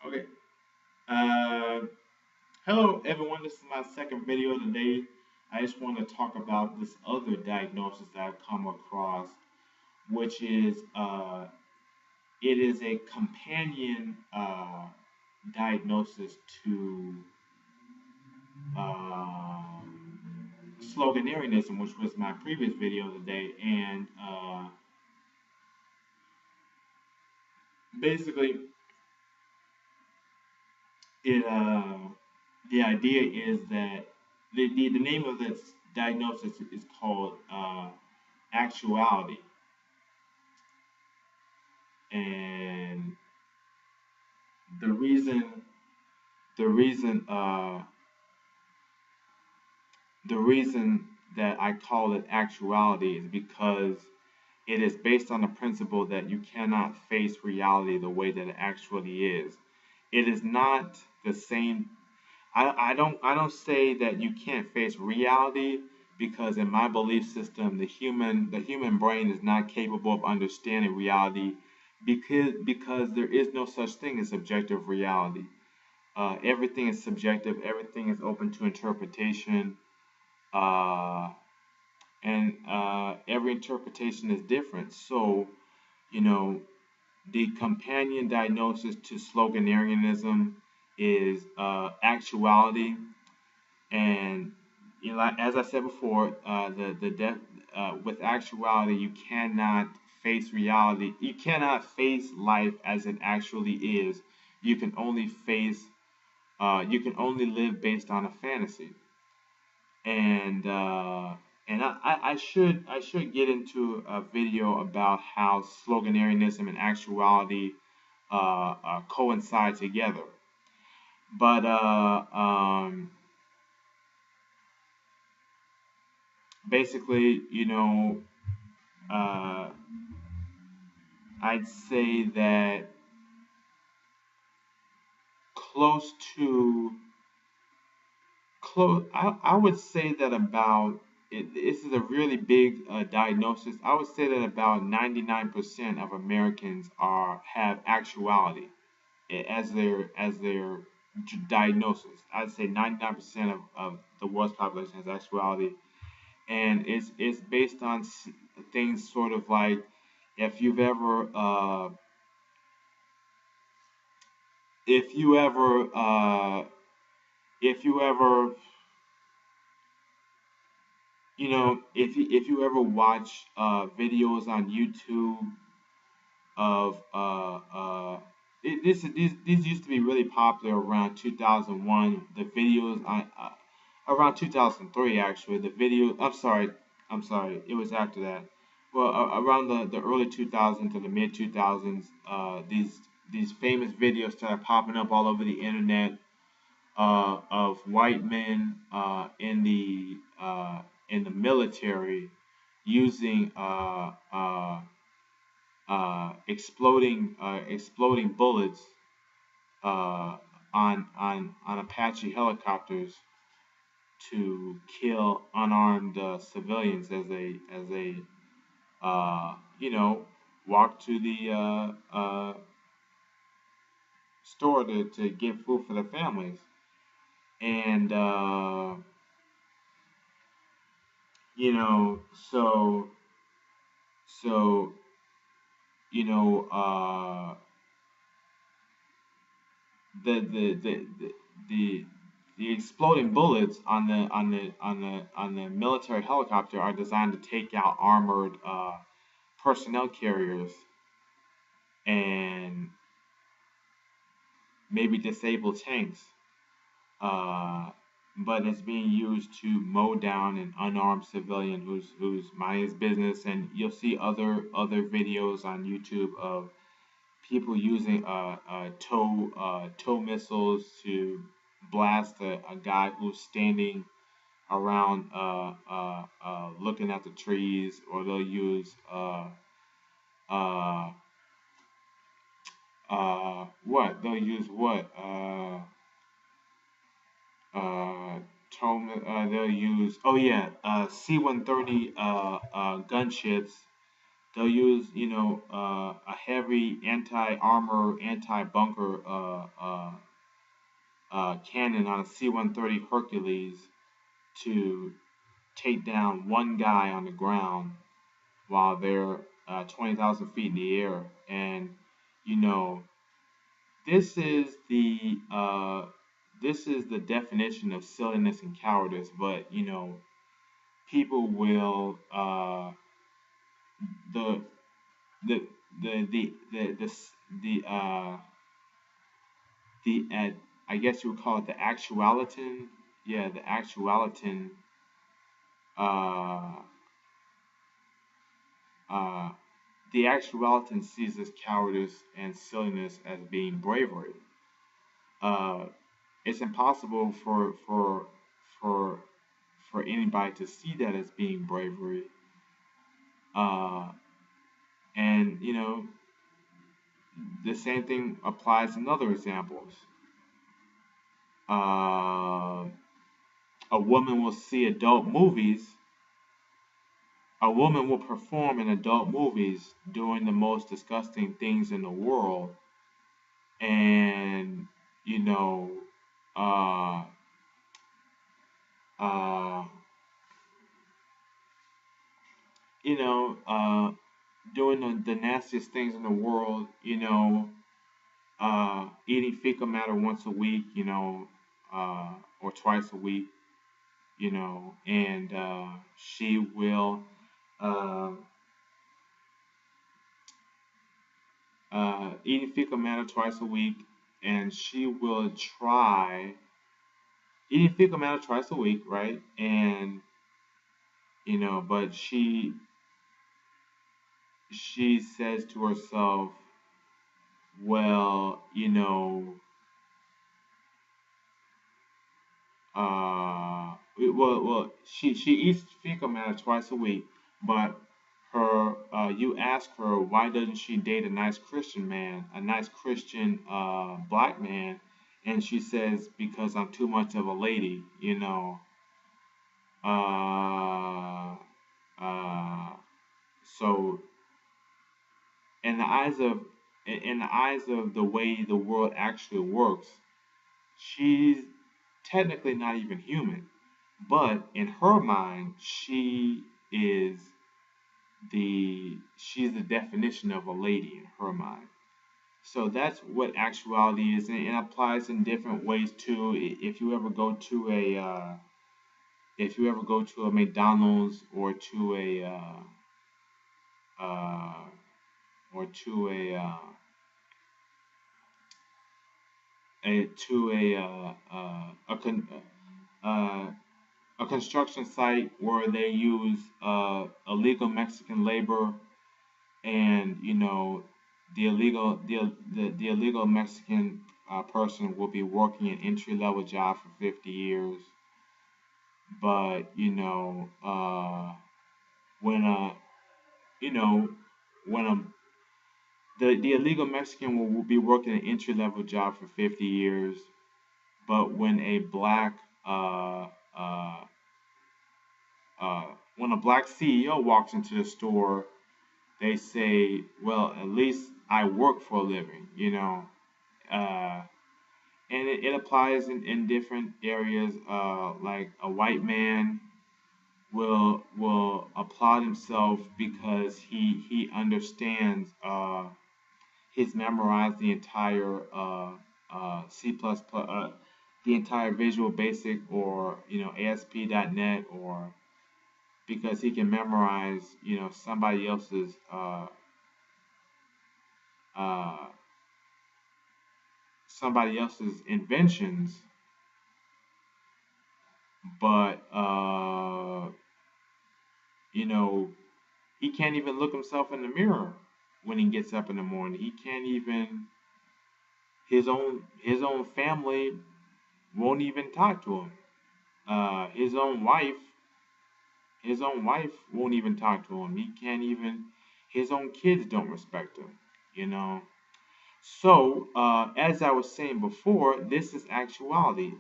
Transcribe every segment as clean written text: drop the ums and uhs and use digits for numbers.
Okay. Uh, Hello, everyone. This is my second video today. I just want to talk about this other diagnosis that I've come across, which is it is a companion diagnosis to Sloganarianism, which was my previous video today, and basically, it the idea is that the name of this diagnosis is called Actuality, and the reason the reason the reason that I call it Actuality is because it is based on the principle that you cannot face reality the way that it actually is. It is not the same. I don't say that you can't face reality, because in my belief system the human brain is not capable of understanding reality, because there is no such thing as objective reality. Everything is subjective. Everything is open to interpretation, uh, and every interpretation is different. So, you know, the companion diagnosis to Sloganarianism is actuality. And as I said before, with actuality, you cannot face reality. You cannot face life as it actually is. You can only face. You can only live based on a fantasy. And I should get into a video about how Sloganarianism and actuality coincide together. But basically, uh, I'd say that close to close. I would say that about this is a really big diagnosis. I would say that about 99% of Americans are have actuality as their diagnosis. I'd say 99% of the world's population has actuality, and it's based on things sort of like if you've ever if you ever if you ever if you ever watch videos on YouTube of these used to be really popular around 2001. The videos on around 2003 actually. The video. I'm sorry. It was after that. Well, around the early 2000s to the mid 2000s, these famous videos started popping up all over the internet of white men in the military using exploding bullets on Apache helicopters to kill unarmed civilians as they walk to the store to get food for their families. And you know so so you know the the exploding bullets on the military helicopter are designed to take out armored personnel carriers and maybe disable tanks. Uh, but it's being used to mow down an unarmed civilian who's minding his business. And you'll see other videos on YouTube of people using tow missiles to blast a guy who's standing around looking at the trees. Or they'll use uh, what uh, they'll use C-130 gunships They'll use, a heavy anti-armor, anti-bunker cannon on a C-130 Hercules to take down one guy on the ground while they're 20,000 feet in the air. And you know, this is the definition of silliness and cowardice. But people will the the the I guess you would call it the actualitin. Yeah, the actualitin. Uh, uh, the actualitin sees this cowardice and silliness as being bravery. Uh, it's impossible for for anybody to see that as being bravery. Uh, and the same thing applies in other examples. Uh, a woman will see adult movies. A woman will perform in adult movies doing the most disgusting things in the world, and you know, uh, uh, you know, uh, doing the nastiest things in the world. Eating fecal matter once a week. Or twice a week. And she will uh, eating fecal matter twice a week, and she will try eating fecal matter twice a week, right? And but she says to herself, well, she eats fecal matter twice a week, but you ask her why doesn't she date a nice Christian man, a nice Christian black man, and she says because I'm too much of a lady. Uh, uh, so in the eyes of the way the world actually works, she's technically not even human. But in her mind, is she's the definition of a lady in her mind. So that's what actuality is, and it applies in different ways too. If you ever go to a McDonald's or to uh, or to a to uh, a construction site where they use illegal Mexican labor, and the illegal Mexican person will be working an entry level job for 50 years, but when you know when the illegal Mexican will be working an entry level job for 50 years, but uh, uh, uh, when a black CEO walks into the store, they say, well, at least I work for a living, uh, and it applies in different areas. Like a white man will applaud himself because he understands. He's memorized the entire C plus plus, the entire Visual Basic, or ASP.NET, or because he can memorize uh, somebody else's inventions, but you know he can't even look himself in the mirror when he gets up in the morning. He can't even his own family won't even talk to him. His own wife won't even talk to him. He can't even his own kids don't respect him. You know. So as I was saying before, this is actuality.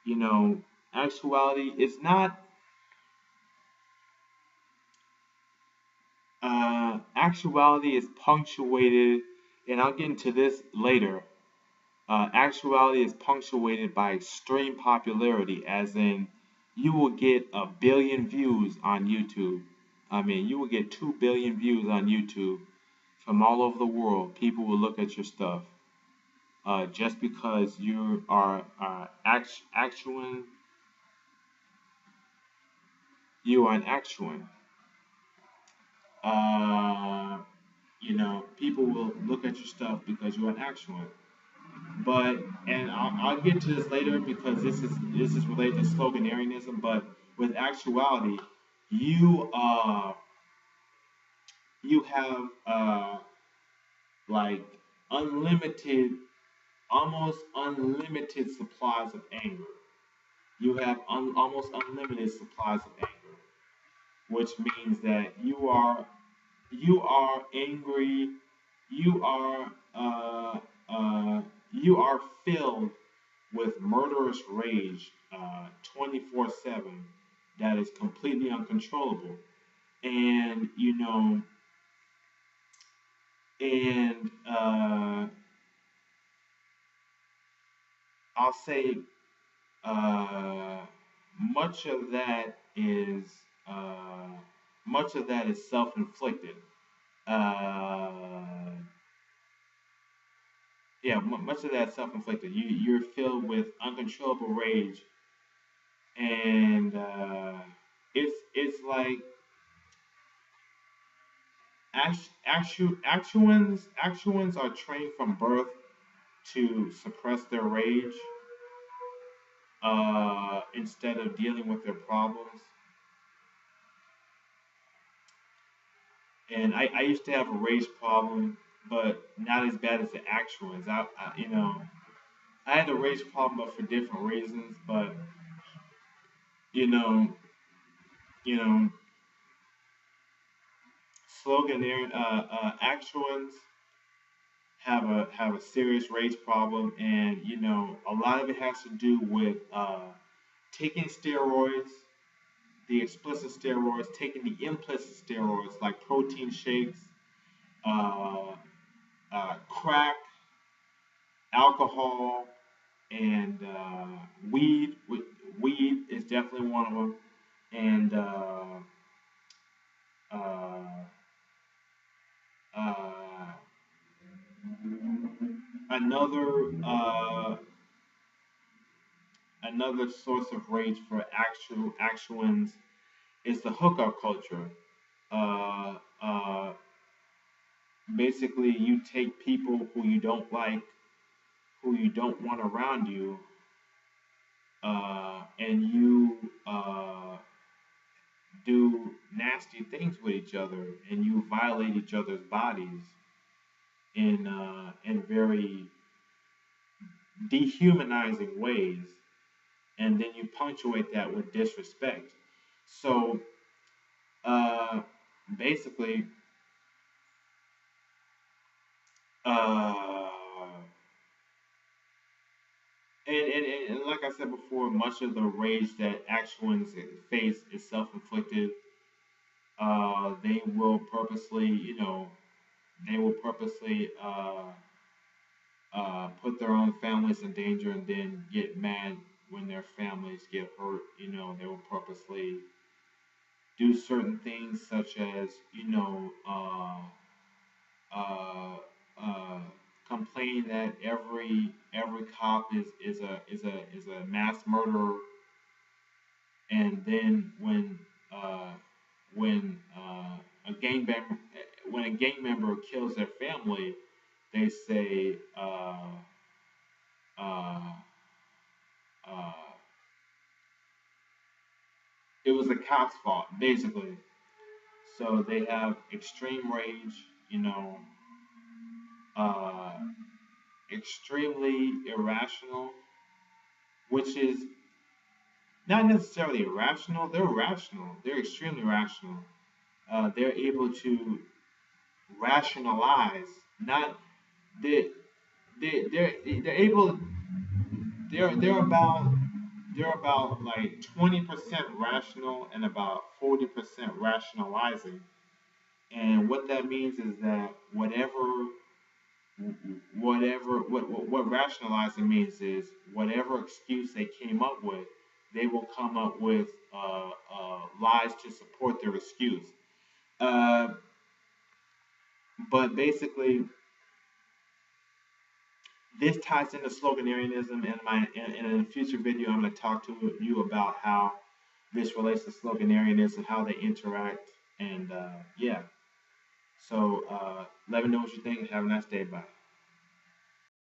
You know, actuality is not Actuality is punctuated, and I'll get into this later. Actuality is punctuated by extreme popularity, as in you will get 1 billion views on YouTube. I mean, you will get 2 billion views on YouTube from all over the world. People will look at your stuff just because you are you are an actuant. Uh, people will look at your stuff because you're an actuant. But and I'll get to this later because this is related to sloganarianism. But with actuality, you you have like unlimited, almost unlimited supplies of anger. You have almost unlimited supplies of anger, which means that you are angry, you are you are filled with murderous rage 24/7 that is completely uncontrollable. And and I'll say uh, much of that is uh, much of that is self-inflicted. Uh, yeah, much of that is self-inflicted. You're filled with uncontrollable rage, and it's like actuans are trained from birth to suppress their rage instead of dealing with their problems. And I used to have a rage problem, but not as bad as the actuans. I had a rage problem, but for different reasons. But you know, you know, actuans have a serious rage problem, and a lot of it has to do with taking steroids, the explicit steroids, taking the implicit steroids like protein shakes, uh, crack, alcohol, and weed. Weed is definitely one of them, and uh, uh, another another source of rage for actuans is the hookup culture. Uh, uh, Basically, you take people who you don't like, who you don't want around you, and you do nasty things with each other, and you violate each other's bodies in very dehumanizing ways, and then you punctuate that with disrespect. So uh, basically, uh, and like I said before, much of the rage that actuans face is self-inflicted. They will purposely, they will purposely put their own families in danger and then get mad when their families get hurt. They will purposely do certain things such as, uh, uh, complain that every cop is a mass murderer, and then when a gang member when a gang member kills their family, they say uh, uh, it was the cop's fault, basically. So they have extreme rage, uh, extremely irrational, which is not necessarily irrational. They're rational. They're extremely rational. They're able to rationalize. Not they they're able. They're about like 20% rational and about 40% rationalizing. And what that means is that what rationalizing means is whatever excuse they came up with, they will come up with lies to support their excuse. Uh, but basically, this ties into sloganarianism. In a future video, I'm going to talk to you about how this relates to sloganarianism, how they interact, and yeah. So let me know what you think. Have a nice day. Bye.